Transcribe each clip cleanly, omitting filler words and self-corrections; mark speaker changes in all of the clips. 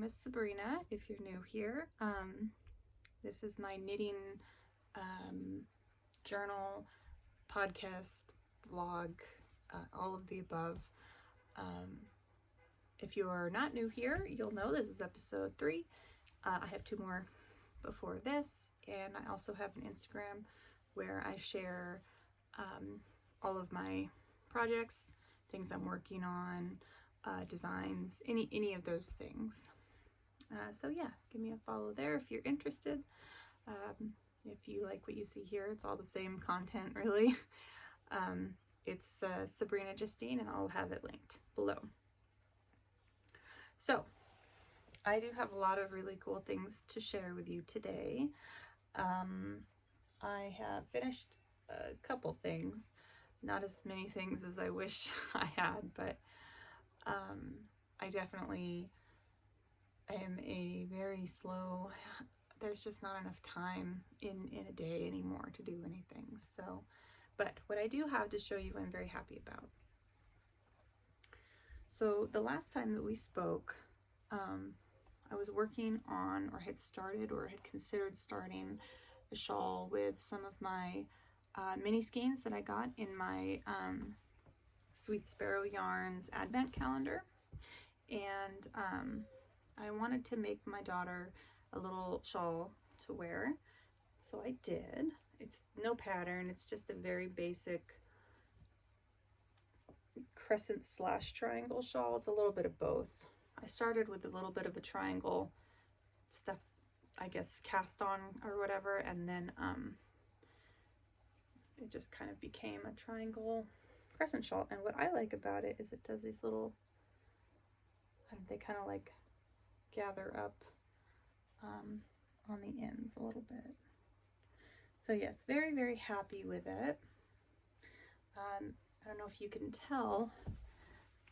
Speaker 1: is Sabrina, if you're new here. This is my knitting journal, podcast, vlog, all of the above. If you are not new here, you'll know this is episode 3. I have 2 more before this, and I also have an Instagram where I share all of my projects, things I'm working on, designs, any of those things. So yeah, give me a follow there if you're interested. If you like what you see here, it's all the same content really. It's Sabrina Justine, and I'll have it linked below. So I do have a lot of really cool things to share with you today. I have finished a couple things, not as many things as I wish I had, but I definitely am a very slow, there's just not enough time in a day anymore to do anything. So, but what I do have to show you, I'm very happy about. So the last time that we spoke, I was working on, or had started, or had considered starting a shawl with some of my mini skeins that I got in my Sweet Sparrow Yarns advent calendar. And I wanted to make my daughter a little shawl to wear, so I did. It's no pattern, it's just a very basic crescent / triangle shawl. It's a little bit of both. I started with a little bit of a triangle stuff, I guess cast on or whatever, and then it just kind of became a triangle crescent shawl. And what I like about it is it does these little, they kind of like gather up on the ends a little bit. So yes, very, very happy with it. I don't know if you can tell,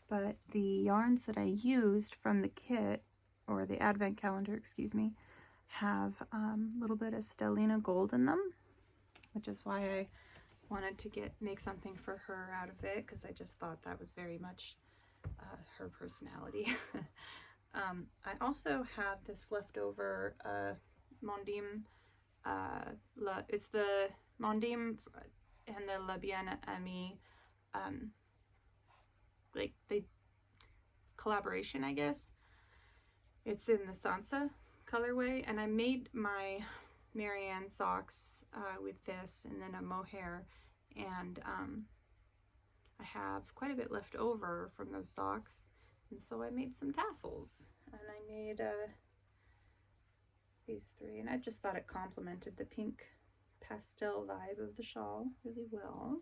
Speaker 1: but the yarns that I used from the kit, or the advent calendar, excuse me, have a little bit of Stellina gold in them, which is why I wanted to make something for her out of it, because I just thought that was very much her personality. I also have this leftover Mondim, it's the Mondim and the La Bien Ami, like the collaboration, I guess. It's in the Sansa colorway, and I made my Marianne Socks with this, and then a mohair, and I have quite a bit left over from those socks, and so I made some tassels, and I made these 3, and I just thought it complemented the pink pastel vibe of the shawl really well.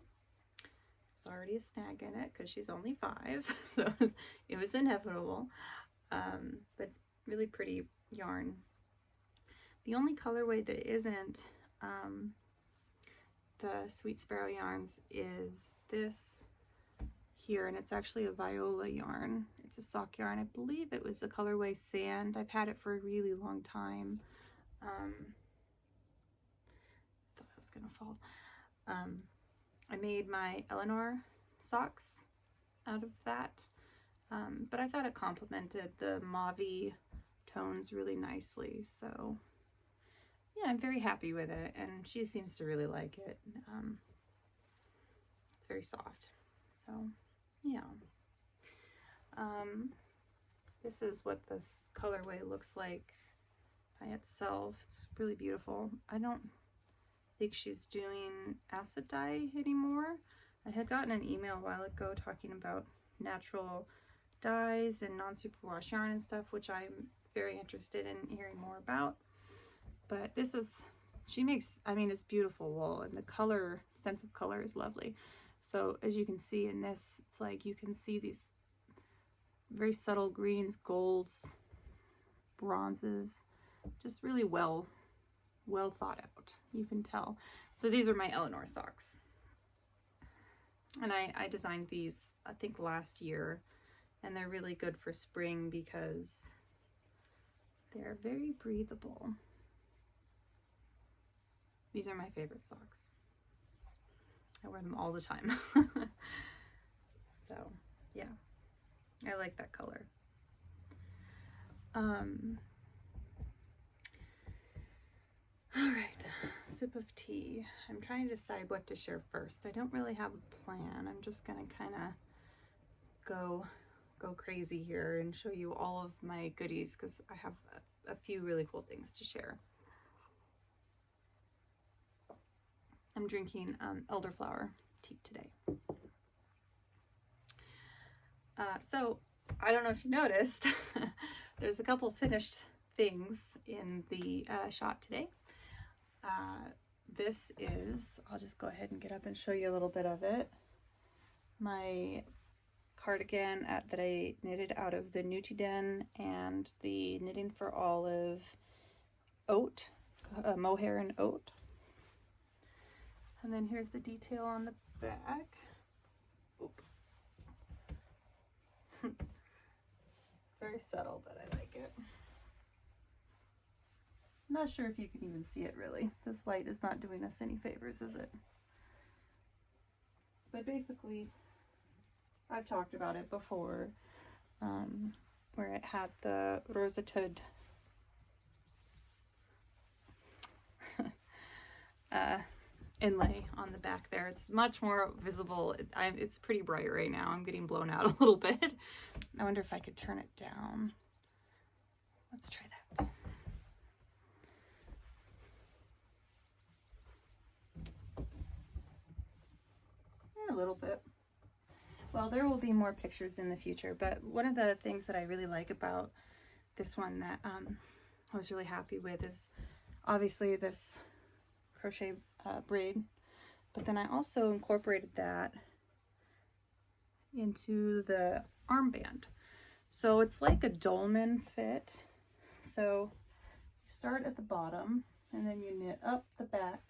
Speaker 1: There's already a snag in it because she's only 5, so it was inevitable, but it's really pretty yarn. The only colorway that isn't the Sweet Sparrow yarns is this here, and it's actually a viola yarn. It's a sock yarn. I believe it was the colorway Sand. I've had it for a really long time. Thought that was gonna fall. I made my Elinor Socks out of that, but I thought it complemented the mauve-y tones really nicely, so yeah, I'm very happy with it, and she seems to really like it. It's very soft, so yeah. This is what this colorway looks like by itself. It's really beautiful. I don't think she's doing acid dye anymore. I had gotten an email a while ago talking about natural dyes and non-superwash yarn and stuff, which I'm very interested in hearing more about. But this is, she makes, I mean, it's beautiful wool, and the color, sense of color is lovely. So as you can see in this, it's like you can see these very subtle greens, golds, bronzes, just really well thought out, you can tell. So these are my Elinor Socks, and I designed these I think last year, and they're really good for spring because they're very breathable. These are my favorite socks. I wear them all the time. So yeah, I like that color. All right, sip of tea. I'm trying to decide what to share first. I don't really have a plan. I'm just gonna kind of go crazy here and show you all of my goodies because I have a few really cool things to share. I'm drinking elderflower tea today. So I don't know if you noticed, there's a couple finished things in the shot today. This is, I'll just go ahead and get up and show you a little bit of it. My cardigan that I knitted out of the Newty Den and the Knitting for Olive oat, mohair and oat. And then here's the detail on the back. Oop. It's very subtle, but I like it. I'm not sure if you can even see it really. This light is not doing us any favors, is it? But basically, I've talked about it before, where it had the roseted inlay on the back there. It's much more visible. It's pretty bright right now. I'm getting blown out a little bit. I wonder if I could turn it down. Let's try that. A little bit. Well, there will be more pictures in the future, but one of the things that I really like about this one that I was really happy with is obviously this crochet braid, but then I also incorporated that into the armband. So it's like a dolman fit. So you start at the bottom and then you knit up the back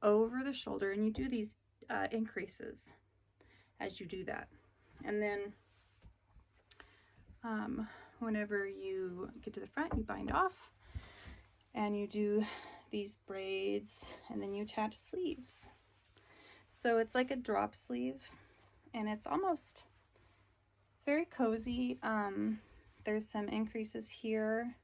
Speaker 1: over the shoulder, and you do these increases as you do that. And then whenever you get to the front, you bind off and you do these braids, and then you attach sleeves. So it's like a drop sleeve, and it's very cozy. There's some increases here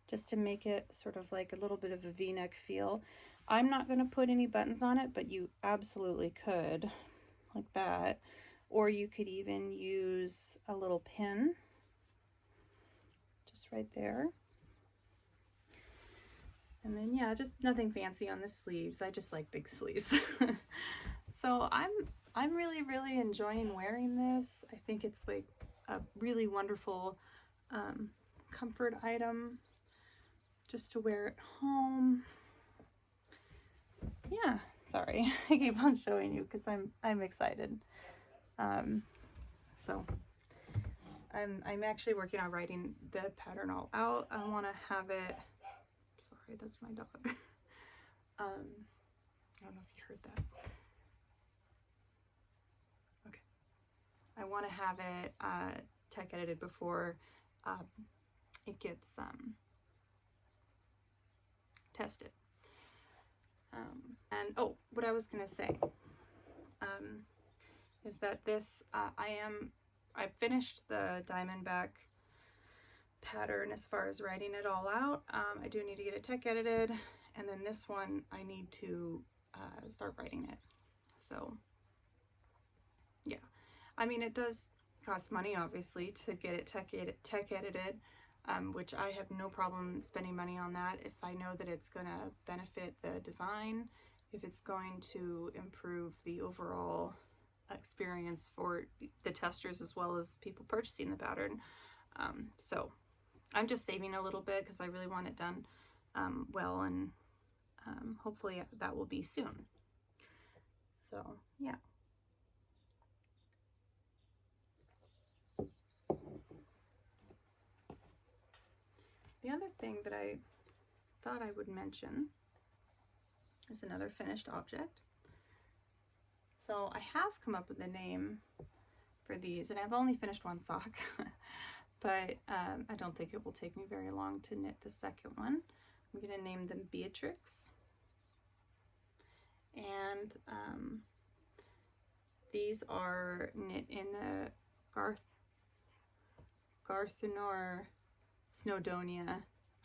Speaker 1: just to make it sort of like a little bit of a V-neck feel. I'm not going to put any buttons on it, but you absolutely could, like that. Or you could even use a little pin just right there. And then, yeah, just nothing fancy on the sleeves. I just like big sleeves. So I'm really enjoying wearing this. I think it's like a really wonderful comfort item just to wear at home. Yeah, sorry, I keep on showing you because I'm excited. So I'm actually working on writing the pattern all out. I want to have it. Sorry, that's my dog. I don't know if you heard that. Okay. I want to have it tech edited before it gets tested. And oh, what I was gonna say is that this I finished the diamond back pattern as far as writing it all out. I do need to get it tech edited, and then this one I need to start writing it. So yeah, I mean, it does cost money obviously to get it tech edited, which I have no problem spending money on that if I know that it's going to benefit the design, if it's going to improve the overall experience for the testers as well as people purchasing the pattern. So I'm just saving a little bit because I really want it done well, and hopefully that will be soon. So yeah. The other thing that I thought I would mention is another finished object. So I have come up with a name for these, and I've only finished one sock, but I don't think it will take me very long to knit the second one. I'm going to name them Beatrix. And these are knit in the Elinor Snowdonia.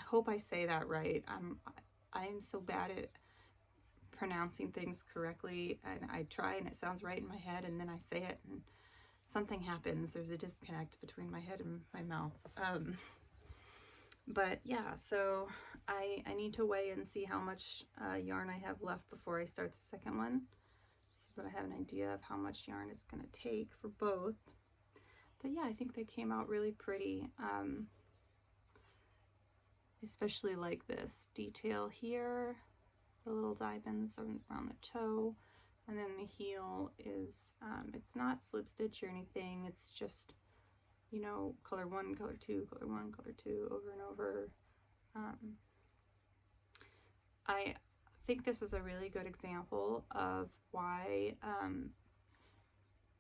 Speaker 1: I hope I say that right. I'm so bad at pronouncing things correctly, and I try and it sounds right in my head, and then I say it and something happens. There's a disconnect between my head and my mouth. But yeah, so I need to weigh and see how much yarn I have left before I start the second one, so that I have an idea of how much yarn it's going to take for both. But yeah, I think they came out really pretty. Especially like this detail here, the little diamonds around the toe, and then the heel is, it's not slip stitch or anything, it's just, you know, color 1, color 2, color 1, color 2, over and over. I think this is a really good example of why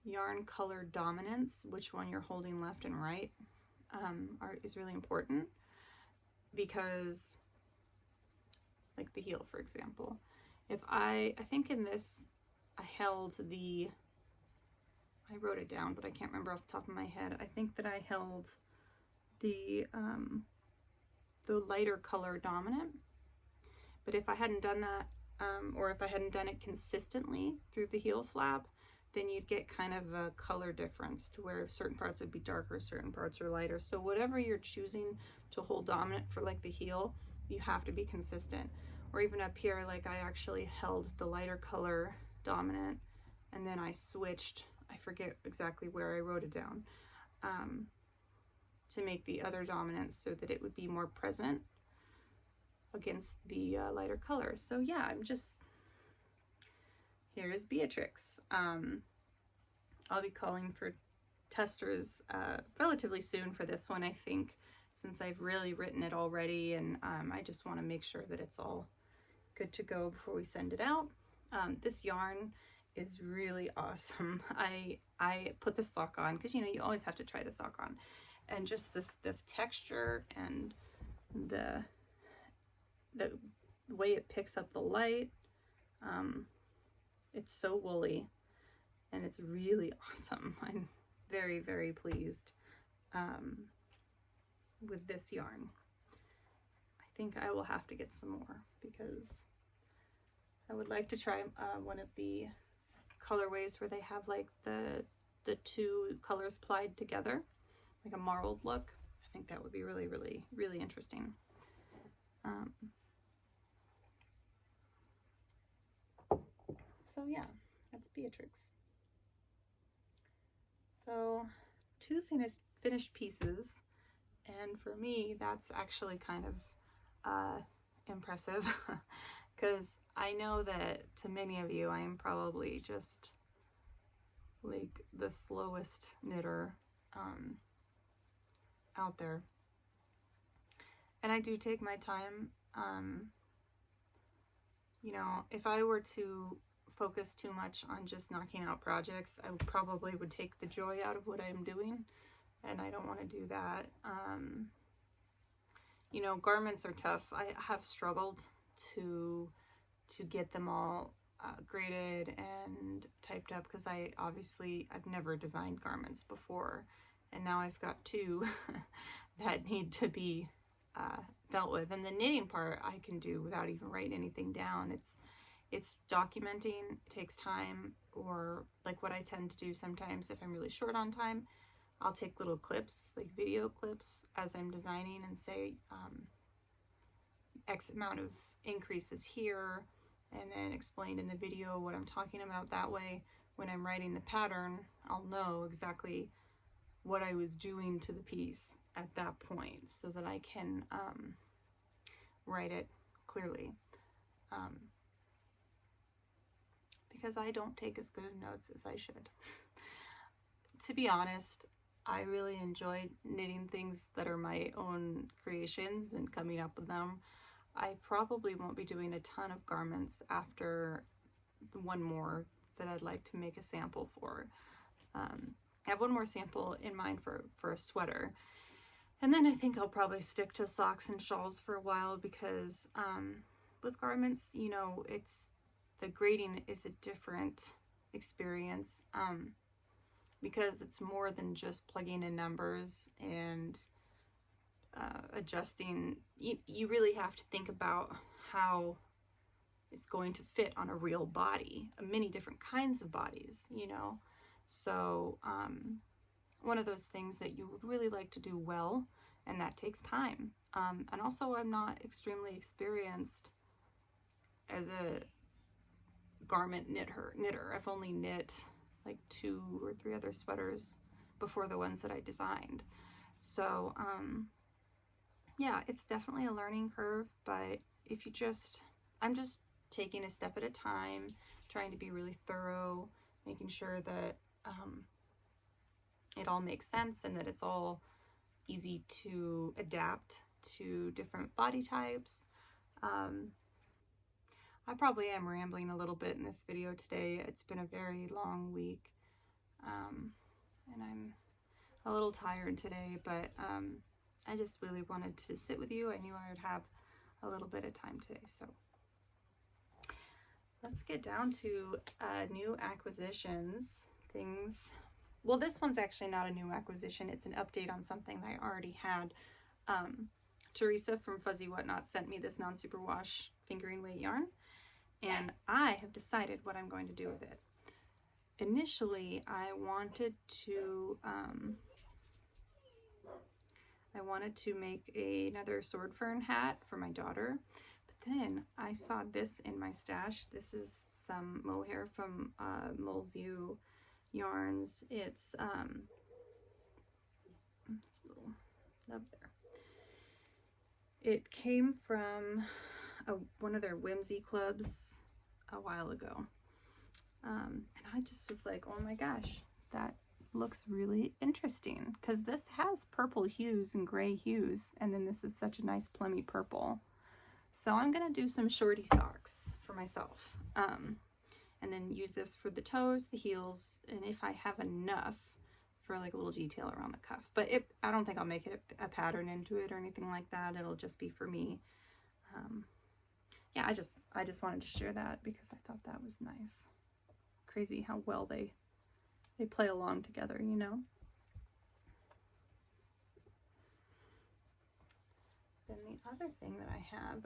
Speaker 1: yarn color dominance, which one you're holding left and right, is really important, because like the heel, for example, if I think in this I held the, I wrote it down but I can't remember off the top of my head, I think that I held the lighter color dominant, but if I hadn't done that, or if I hadn't done it consistently through the heel flap, then you'd get kind of a color difference to where certain parts would be darker, certain parts are lighter. So whatever you're choosing to hold dominant for, like the heel, you have to be consistent. Or even up here, like I actually held the lighter color dominant, and then I switched, I forget exactly where I wrote it down, to make the other dominant so that it would be more present against the lighter color. So yeah, I'm just, here is Beatrix. I'll be calling for testers relatively soon for this one, I think, since I've really written it already, and I just want to make sure that it's all good to go before we send it out. This yarn is really awesome. I put the sock on because, you know, you always have to try the sock on, and just the texture and the way it picks up the light. It's so woolly and it's really awesome. I'm very, very pleased with this yarn. I think I will have to get some more because I would like to try one of the colorways where they have like the two colors plied together, like a marled look. I think that would be really, really, really interesting. So yeah, that's Beatrix. So 2 finished pieces, and for me that's actually kind of impressive because I know that to many of you I am probably just like the slowest knitter out there, and I do take my time. You know, if I were to focus too much on just knocking out projects, I probably would take the joy out of what I'm doing, and I don't want to do that. You know, garments are tough. I have struggled to get them all graded and typed up because I've never designed garments before, and now I've got 2 that need to be dealt with. And the knitting part I can do without even writing anything down. It's documenting, it takes time, or like what I tend to do sometimes if I'm really short on time, I'll take little clips, like video clips, as I'm designing and say X amount of increases here, and then explain in the video what I'm talking about. That way, when I'm writing the pattern, I'll know exactly what I was doing to the piece at that point so that I can write it clearly. Because I don't take as good of notes as I should. To be honest, I really enjoy knitting things that are my own creations and coming up with them. I probably won't be doing a ton of garments after the one more that I'd like to make a sample for. I have one more sample in mind for a sweater. And then I think I'll probably stick to socks and shawls for a while because with garments, you know, the grading is a different experience because it's more than just plugging in numbers and adjusting, you really have to think about how it's going to fit on a real body, many different kinds of bodies, you know. So one of those things that you would really like to do well, and that takes time. And also, I'm not extremely experienced as a garment knitter. I've only knit like 2 or 3 other sweaters before the ones that I designed. So yeah, it's definitely a learning curve, but if you I'm just taking a step at a time, trying to be really thorough, making sure that it all makes sense and that it's all easy to adapt to different body types. I probably am rambling a little bit in this video today. It's been a very long week, and I'm a little tired today, but I just really wanted to sit with you. I knew I would have a little bit of time today, so let's get down to new acquisitions, things. Well, this one's actually not a new acquisition. It's an update on something that I already had. Teresa from Fuzzy Whatnot sent me this non-superwash fingering weight yarn, and I have decided what I'm going to do with it. Initially, I wanted to make another sword fern hat for my daughter, but then I saw this in my stash. This is some mohair from Moleview Yarns. It's a little up there. It came from one of their whimsy clubs a while ago, and I just was like, oh my gosh, that looks really interesting, because this has purple hues and gray hues, and then this is such a nice plummy purple. So I'm gonna do some shorty socks for myself, and then use this for the toes, the heels, and if I have enough, for like a little detail around the cuff. But I don't think I'll make it a pattern into it or anything like that. It'll just be for me. Yeah, I just wanted to share that because I thought that was nice. Crazy how well they play along together, you know. Then the other thing that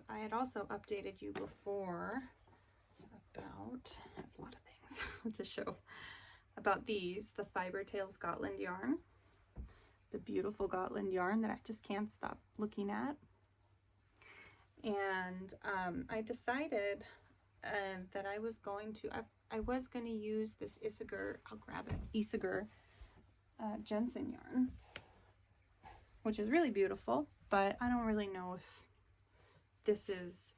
Speaker 1: I had also updated you before about, I have a lot of things to show, about these, the Fibre Tales Gotland yarn, the beautiful Gotland yarn that I just can't stop looking at. And I decided that I was going to use this Isager, I'll grab it, Isager Jensen yarn, which is really beautiful, but I don't really know if this is,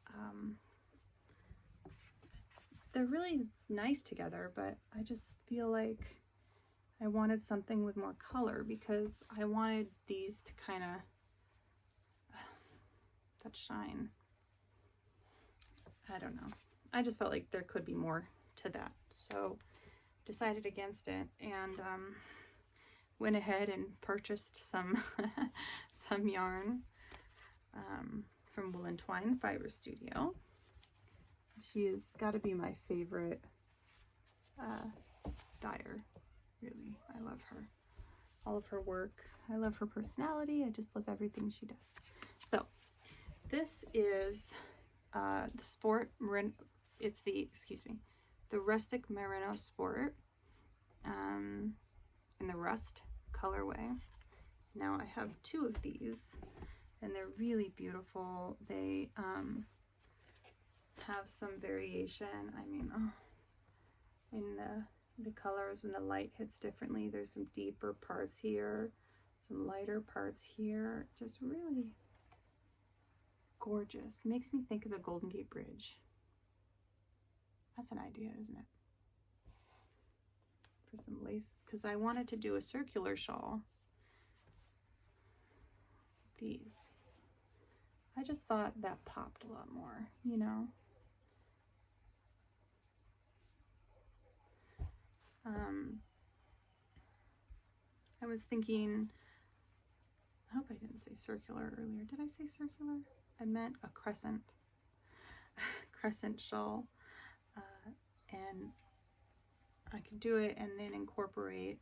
Speaker 1: they're really nice together, but I just feel like I wanted something with more color, because I wanted these to kind of that shine. I don't know. I just felt like there could be more to that, so decided against it, and went ahead and purchased some some yarn from Wool and Twine Fiber Studio. She has got to be my favorite dyer, really. I love her. All of her work. I love her personality. I just love everything she does. So this is the Sport, it's the Rustic Merino Sport in the Rust colorway. Now I have 2 of these, and they're really beautiful. They have some variation. I mean, in the colors, when the light hits differently, there's some deeper parts here, some lighter parts here. Just really gorgeous. Makes me think of the Golden Gate Bridge. That's an idea, isn't it? For some lace, because I wanted to do a circular shawl. These. I just thought that popped a lot more, you know? I was thinking, I hope I didn't say circular earlier. Did I say circular? I meant a crescent shawl, and I could do it and then incorporate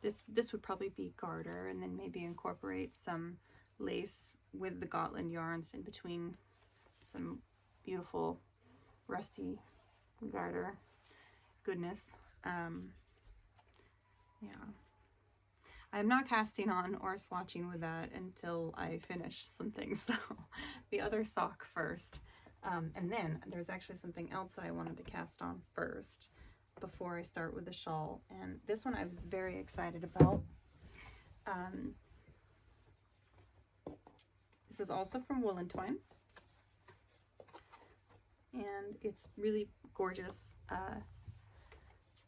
Speaker 1: this would probably be garter, and then maybe incorporate some lace with the Gotland yarns in between some beautiful rusty garter goodness. Yeah, I'm not casting on or swatching with that until I finish some things though. The other sock first, and then there's actually something else that I wanted to cast on first before I start with the shawl, and this one I was very excited about. This is also from Wool and Twine, and it's really gorgeous.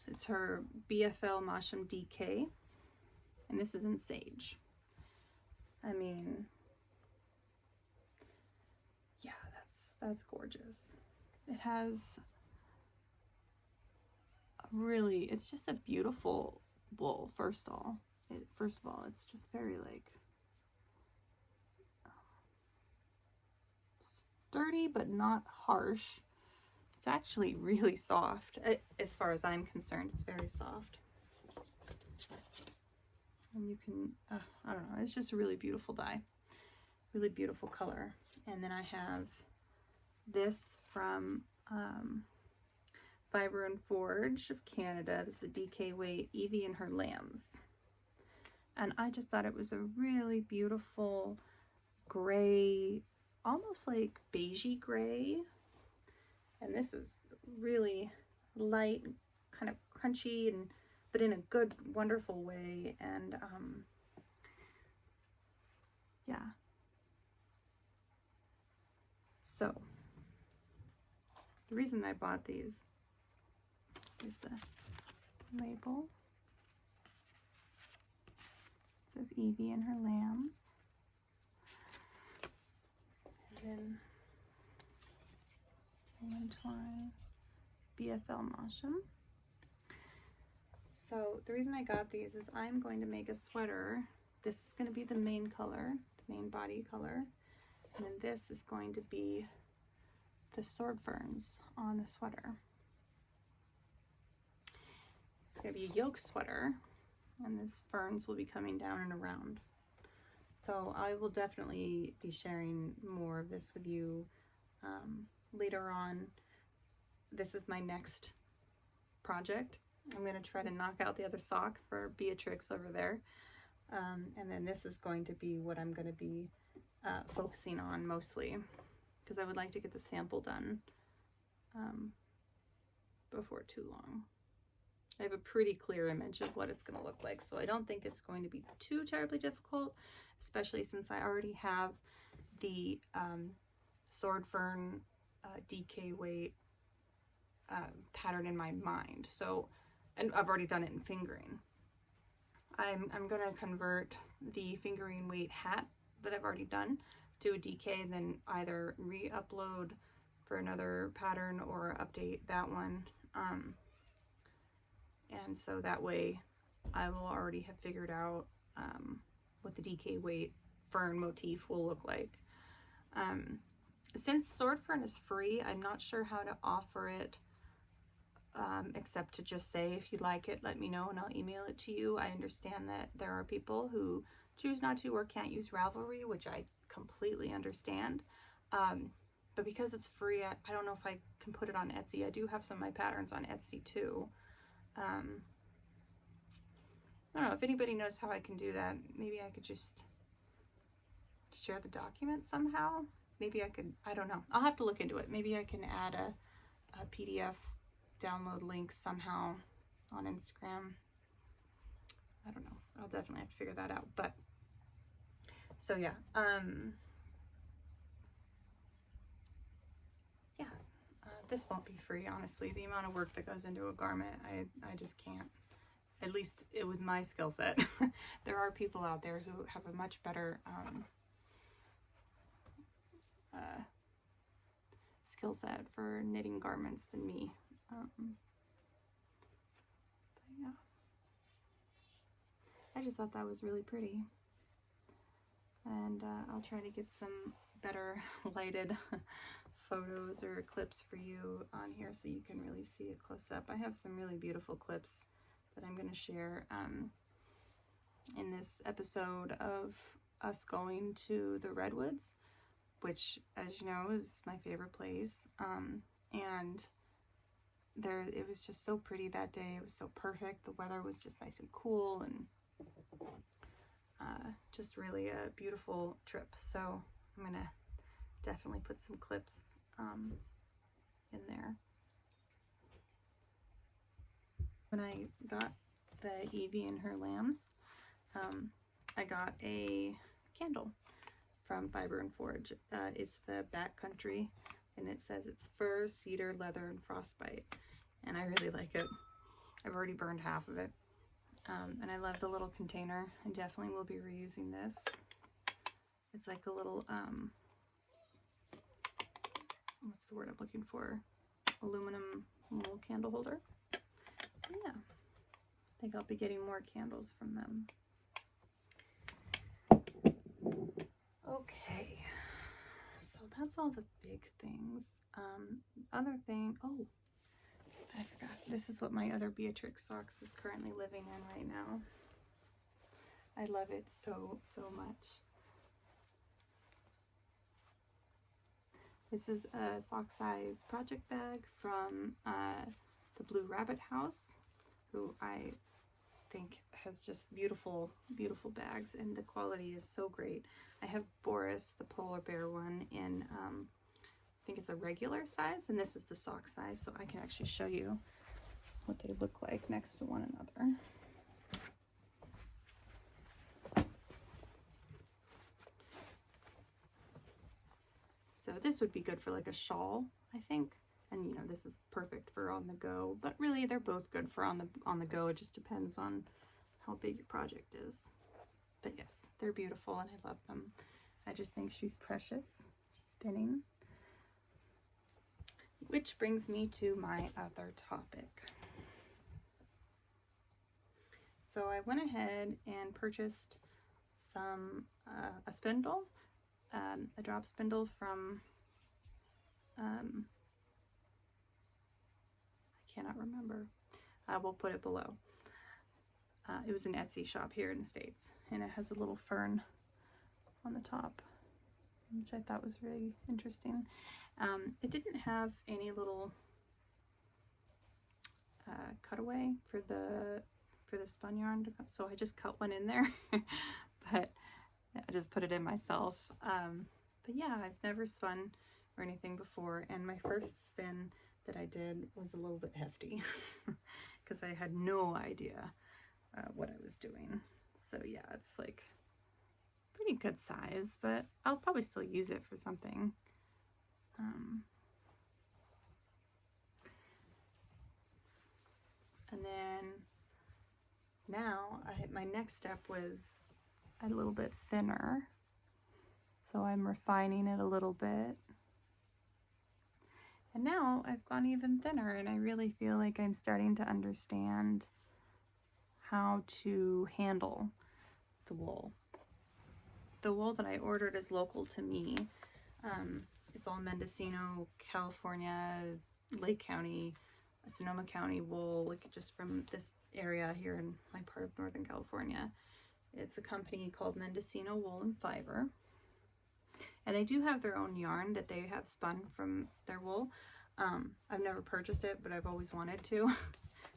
Speaker 1: It's her BFL Masham DK, and this is in Sage. I mean, yeah, that's gorgeous. It has really, it's just a beautiful wool. First of all, it's just very like sturdy but not harsh. It's actually really soft. As far as I'm concerned, it's very soft. And you can, I don't know, it's just a really beautiful dye. Really beautiful color. And then I have this from Fibre and Forge of Canada. This is a DK weight, Evie and Her Lambs. And I just thought it was a really beautiful gray, almost like beigey gray. And this is really light, kind of crunchy, but in a good, wonderful way. And yeah. So the reason I bought these is the label. It says Evie and Her Lambs. And then Twine, BFL Masham. So the reason I got these is I'm going to make a sweater. This is going to be the main color, the main body color, and then this is going to be the sword ferns on the sweater. It's going to be a yoke sweater, and these ferns will be coming down and around. So I will definitely be sharing more of this with you later on. This is my next project. I'm going to try to knock out the other sock for Beatrix over there. And then this is going to be what I'm going to be focusing on mostly, because I would like to get the sample done before too long. I have a pretty clear image of what it's going to look like, so I don't think it's going to be too terribly difficult, especially since I already have the sword fern DK weight pattern in my mind. So, and I've already done it in fingering. I'm going to convert the fingering weight hat that I've already done to a DK, and then either re-upload for another pattern or update that one. And so that way I will already have figured out what the DK weight fern motif will look like. Since sword fern is free, I'm not sure how to offer it, except to just say, if you like it, let me know and I'll email it to you. I understand that there are people who choose not to or can't use Ravelry, which I completely understand. But because it's free, I don't know if I can put it on Etsy. I do have some of my patterns on Etsy too. I don't know if anybody knows how I can do that. Maybe I could just share the document somehow. Maybe I could, I don't know. I'll have to look into it. Maybe I can add a PDF download link somehow on Instagram. I don't know. I'll definitely have to figure that out. But so yeah, this won't be free, honestly. The amount of work that goes into a garment, I just can't. At least with my skill set. There are people out there who have a much better skill set for knitting garments than me. But yeah, I just thought that was really pretty, and I'll try to get some better lighted photos or clips for you on here so you can really see it close up. I have some really beautiful clips that I'm going to share in this episode of us going to the Redwoods, which, as you know, is my favorite place. And it was just so pretty that day. It was so perfect. The weather was just nice and cool, and just really a beautiful trip. So I'm gonna definitely put some clips in there. When I got the Evie and her lambs, I got a candle from Fibre and Forge. It's the Backcountry, and it says it's fir, cedar, leather, and frostbite, and I really like it. I've already burned half of it, and I love the little container. I definitely will be reusing this. It's like a little what's the word I'm looking for? Aluminum little candle holder. Yeah, I think I'll be getting more candles from them. Okay, so that's all the big things. Other thing, oh, I forgot. This is what my other Beatrix Socks is currently living in right now. I love it so much. This is a sock size project bag from the Blue Rabbit House, who I think has just beautiful bags, and the quality is so great. I have Boris, the polar bear one, in I think it's a regular size, and this is the sock size, so I can actually show you what they look like next to one another. So this would be good for like a shawl, I think. And you know, this is perfect for on the go, but really they're both good for on the go. It just depends on how big your project is. But yes, they're beautiful and I love them. I just think she's precious. She's spinning. Which brings me to my other topic. So I went ahead and purchased some a spindle, a drop spindle from I cannot remember. I will put it below. It was an Etsy shop here in the States, and it has a little fern on the top, which I thought was really interesting. It didn't have any little cutaway for the spun yarn, so I just cut one in there, but I just put it in myself. But yeah, I've never spun or anything before, and my first spin that I did was a little bit hefty because I had no idea what I was doing. So yeah, it's like pretty good size, but I'll probably still use it for something. And then now my next step was a little bit thinner, so I'm refining it a little bit. And now I've gone even thinner, and I really feel like I'm starting to understand how to handle the wool. The wool that I ordered is local to me. It's all Mendocino, California, Lake County, Sonoma County wool, like just from this area here in my part of Northern California. It's a company called Mendocino Wool and Fibre. And they do have their own yarn that they have spun from their wool. I've never purchased it, but I've always wanted to.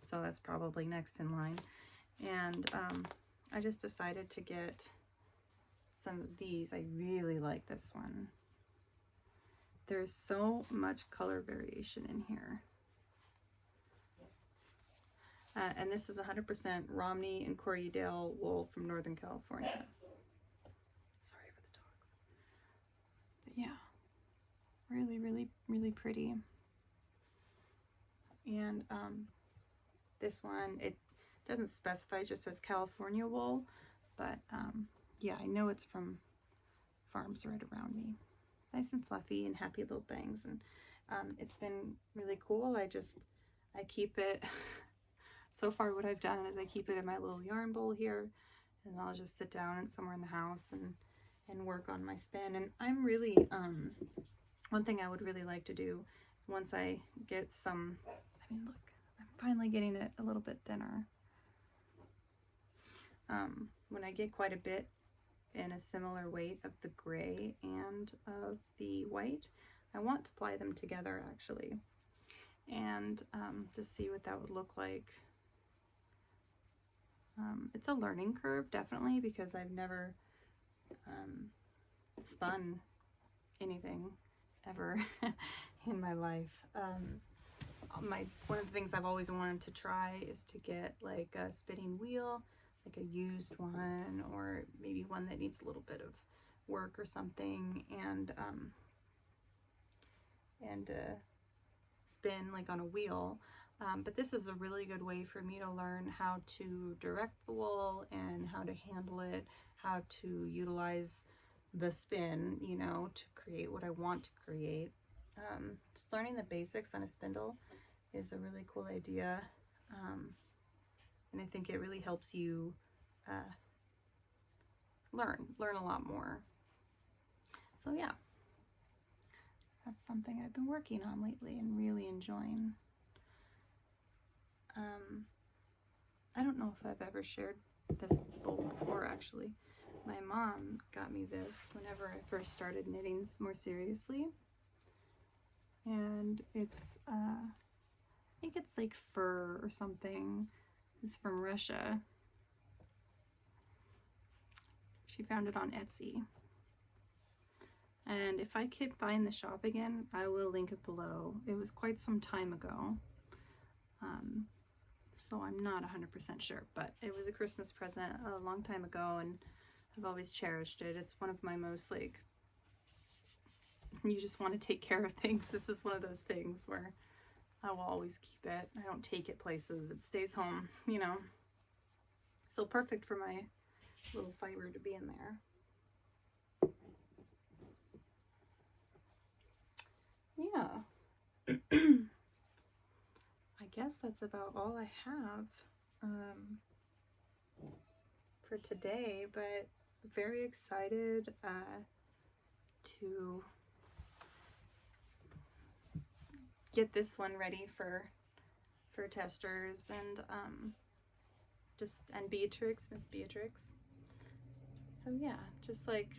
Speaker 1: So that's probably next in line. And I just decided to get some of these. I really like this one. There's so much color variation in here. And this is 100% Romney and Corriedale wool from Northern California. Sorry for the dogs. But yeah, really pretty. And this one, it doesn't specify, it just says California wool, but yeah, I know it's from farms right around me. It's nice and fluffy and happy little things, and it's been really cool. I keep it, so far what I've done is I keep it in my little yarn bowl here, and I'll just sit down and somewhere in the house and work on my spin. And I'm really, one thing I would really like to do once I get some, I mean, look, I'm finally getting it a little bit thinner. When I get quite a bit in a similar weight of the gray and of the white. I want to apply them together actually, and to see what that would look like. It's a learning curve, definitely, because I've never spun anything ever in my life. One of the things I've always wanted to try is to get like a spinning wheel, like a used one, or maybe one that needs a little bit of work or something, and spin like on a wheel. But this is a really good way for me to learn how to direct the wool and how to handle it, how to utilize the spin, you know, to create what I want to create. Just learning the basics on a spindle is a really cool idea, and I think it really helps you learn a lot more. So yeah, that's something I've been working on lately and really enjoying. I don't know if I've ever shared this bowl before, actually. My mom got me this whenever I first started knitting more seriously, and it's I think it's like fur or something. It's from Russia. She found it on Etsy, and if I could find the shop again, I will link it below. It was quite some time ago, so I'm not 100% sure, but it was a Christmas present a long time ago, and I've always cherished it. It's one of my most, like, you just want to take care of things. This is one of those things where I will always keep it. I don't take it places. It stays home, you know. So perfect for my little fibre to be in there. Yeah. I guess that's about all I have for today, but very excited to get this one ready for testers, and and Beatrix, Miss Beatrix. So yeah, just like,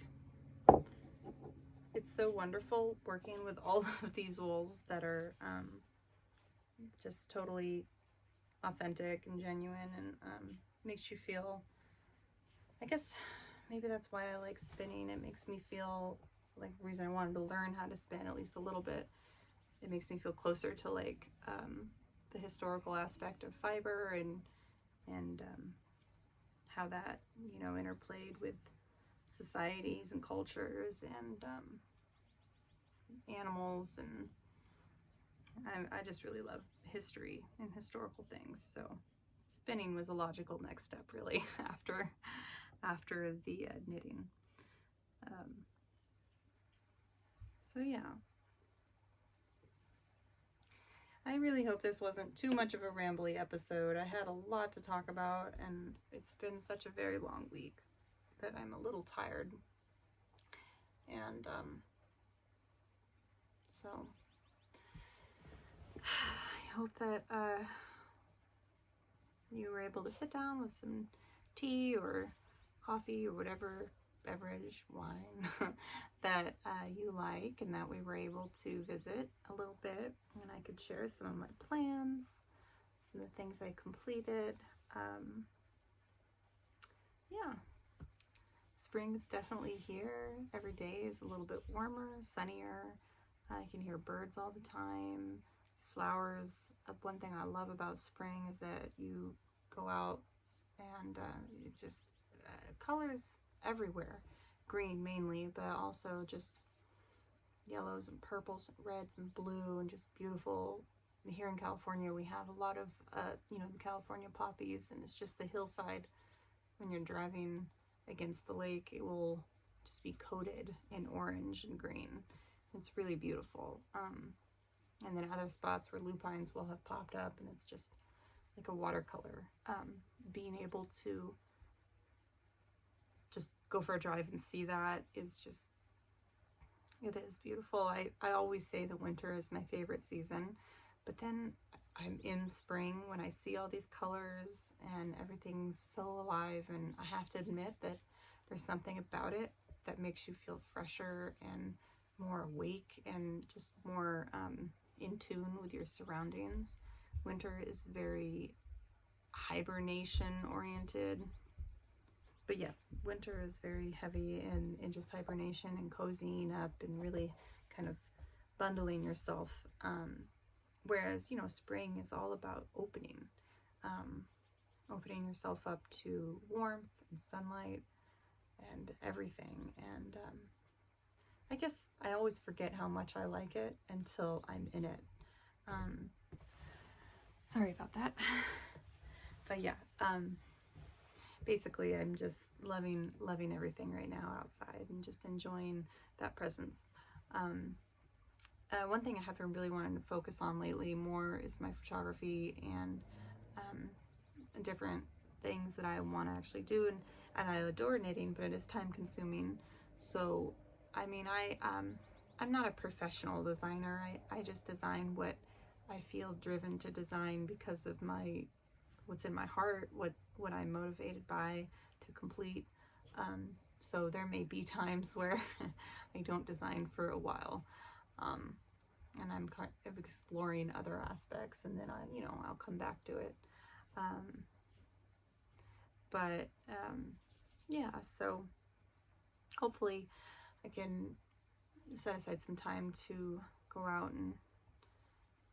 Speaker 1: it's so wonderful working with all of these wools that are just totally authentic and genuine, and makes you feel, I guess maybe that's why I like spinning. It makes me feel like, the reason I wanted to learn how to spin at least a little bit, it makes me feel closer to like the historical aspect of fiber, and how that, you know, interplayed with societies and cultures and animals, and I just really love history and historical things, so spinning was a logical next step, really, after the knitting. So yeah, I really hope this wasn't too much of a rambly episode. I had a lot to talk about, and it's been such a very long week that I'm a little tired, and so I hope that you were able to sit down with some tea or coffee or whatever beverage, wine that you like, and that we were able to visit a little bit, and I could share some of my plans, some of the things I completed. Yeah, spring's definitely here. Every day is a little bit warmer, sunnier. I can hear birds all the time. There's flowers. One thing I love about spring is that you go out and you just colors everywhere. Green mainly, but also just yellows and purples and reds and blue, and just beautiful. Here in California we have a lot of you know, the California poppies, and it's just the hillside. When you're driving against the lake, it will just be coated in orange and green. It's really beautiful. And then other spots where lupines will have popped up, and it's just like a watercolor. Being able to just go for a drive and see that is just, it is beautiful. I always say that winter is my favorite season, but then I'm in spring when I see all these colors and everything's so alive, and I have to admit that There's something about it that makes you feel fresher and more awake and just more in tune with your surroundings. Winter is very hibernation oriented, but yeah, winter is very heavy in just hibernation and cozying up and really kind of bundling yourself, whereas, you know, spring is all about opening yourself up to warmth and sunlight and everything. And I guess I always forget how much I like it until I'm in it. Sorry about that. But yeah, basically I'm just loving everything right now outside and just enjoying that presence. One thing I have been really wanting to focus on lately more is my photography and different things that I want to actually do, and I adore knitting, but it is time consuming. So I mean, I'm not a professional designer. I just design what I feel driven to design because of what's in my heart, what I'm motivated by to complete. So there may be times where I don't design for a while, and I'm kind of exploring other aspects, and then I'll come back to it. Yeah, so hopefully I can set aside some time to go out and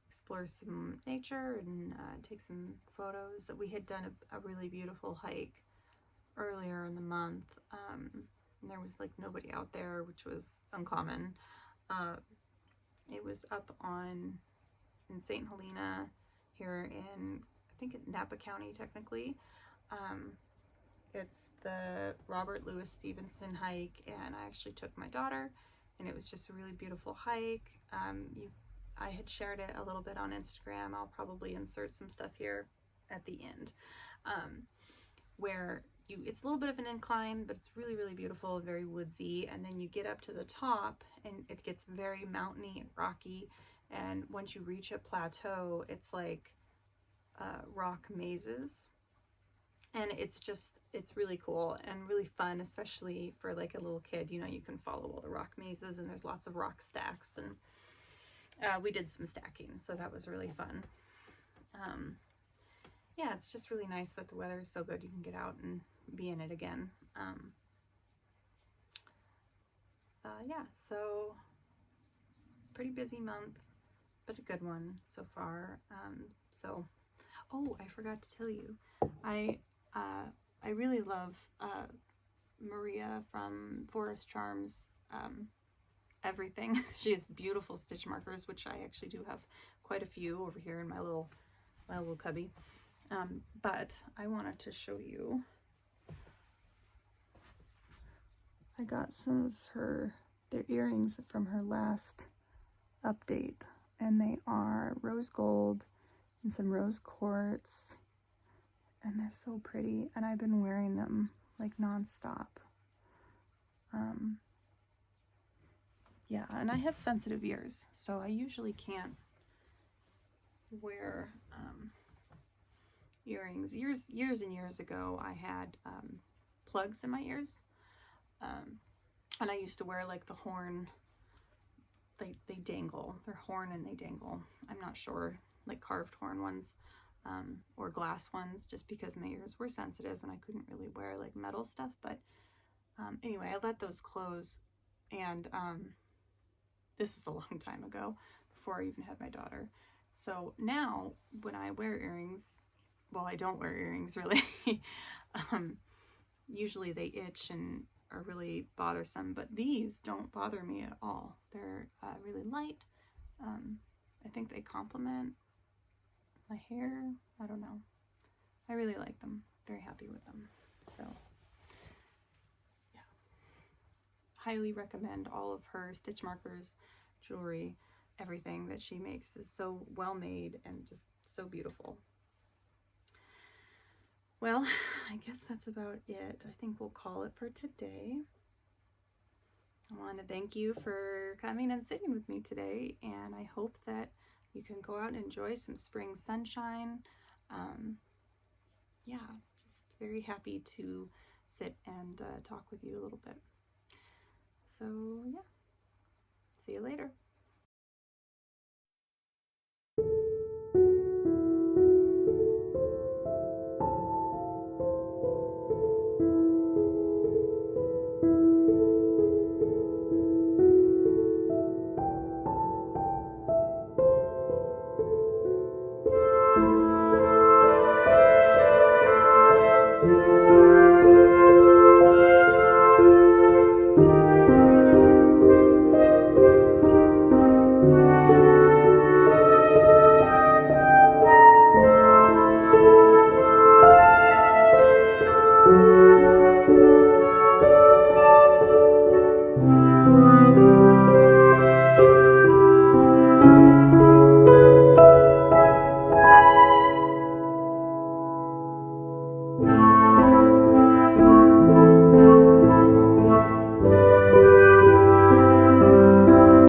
Speaker 1: explore some nature and take some photos. We had done a really beautiful hike earlier in the month, and there was like nobody out there, which was uncommon. It was up in St. Helena here in, I think, Napa County technically. It's the Robert Louis Stevenson hike, and I actually took my daughter, and it was just a really beautiful hike. I had shared it a little bit on Instagram. I'll probably insert some stuff here at the end, where it's a little bit of an incline, but it's really, really beautiful, very woodsy, and then you get up to the top and it gets very mountainy and rocky, and once you reach a plateau, it's like rock mazes. And it's really cool and really fun, especially for like a little kid. You know, you can follow all the rock mazes, and there's lots of rock stacks, and we did some stacking, so that was really fun. Yeah, it's just really nice that the weather is so good you can get out and be in it again. Yeah, so pretty busy month, but a good one so far. Oh, I forgot to tell you, I really love Maria from Forest Charms everything. She has beautiful stitch markers, which I actually do have quite a few over here in my little cubby. But I wanted to show you. I got some of their earrings from her last update, and they are rose gold and some rose quartz, and they're so pretty, and I've been wearing them like nonstop. Yeah, and I have sensitive ears, so I usually can't wear earrings. Years and years ago, I had plugs in my ears, and I used to wear like the horn. They dangle. They're horn and they dangle. I'm not sure, like carved horn ones, or glass ones, just because my ears were sensitive and I couldn't really wear like metal stuff. But anyway, I let those close, and this was a long time ago, before I even had my daughter. So now when I wear earrings, well, I don't wear earrings really. Usually they itch and are really bothersome, but these don't bother me at all. They're really light. I think they complement my hair. I don't know. I really like them. Very happy with them. So yeah, highly recommend all of her stitch markers, jewelry, everything that she makes is so well made and just so beautiful. Well, I guess that's about it. I think we'll call it for today. I want to thank you for coming and sitting with me today, and I hope that you can go out and enjoy some spring sunshine. Yeah, just very happy to sit and talk with you a little bit. So yeah, see you later.